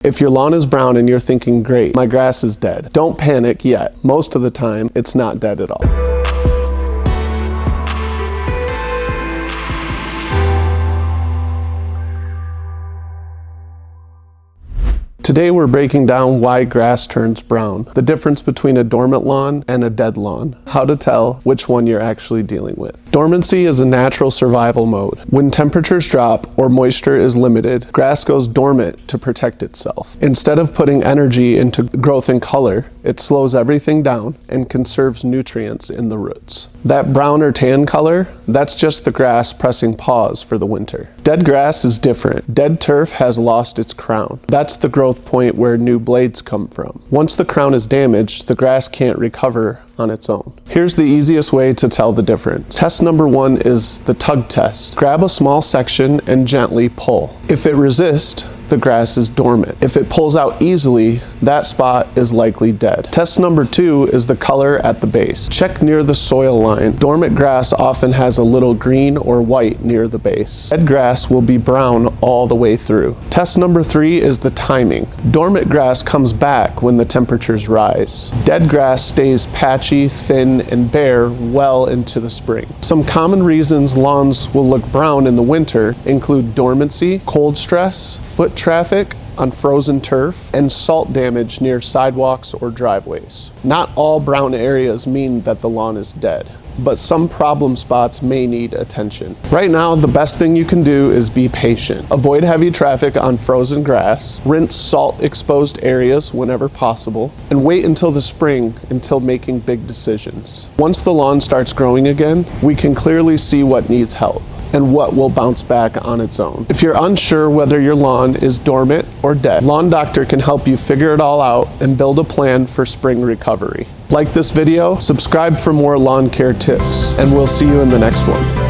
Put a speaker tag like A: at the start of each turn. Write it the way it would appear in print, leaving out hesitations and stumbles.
A: If your lawn is brown and you're thinking, great, my grass is dead, don't panic yet. Most of the time, it's not dead at all. Today we're breaking down why grass turns brown, the difference between a dormant lawn and a dead lawn, how to tell which one you're actually dealing with. Dormancy is a natural survival mode. When temperatures drop or moisture is limited, grass goes dormant to protect itself. Instead of putting energy into growth and color, it slows everything down and conserves nutrients in the roots. That brown or tan color, that's just the grass pressing pause for the winter. Dead grass is different. Dead turf has lost its crown. That's the growth point where new blades come from. Once the crown is damaged, the grass can't recover on its own. Here's the easiest way to tell the difference. Test number 1 is the tug test. Grab a small section and gently pull. If it resists, the grass is dormant. If it pulls out easily, that spot is likely dead. Test number 2 is the color at the base. Check near the soil line. Dormant grass often has a little green or white near the base. Dead grass will be brown all the way through. Test number 3 is the timing. Dormant grass comes back when the temperatures rise. Dead grass stays patchy, thin, and bare well into the spring. Some common reasons lawns will look brown in the winter include dormancy, cold stress, foot traffic on frozen turf, and salt damage near sidewalks or driveways. Not all brown areas mean that the lawn is dead, but some problem spots may need attention. Right now, the best thing you can do is be patient. Avoid heavy traffic on frozen grass, rinse salt-exposed areas whenever possible, and wait until the spring until making big decisions. Once the lawn starts growing again, we can clearly see what needs help and what will bounce back on its own. If you're unsure whether your lawn is dormant or dead, Lawn Doctor can help you figure it all out and build a plan for spring recovery. Like this video, subscribe for more lawn care tips, and we'll see you in the next one.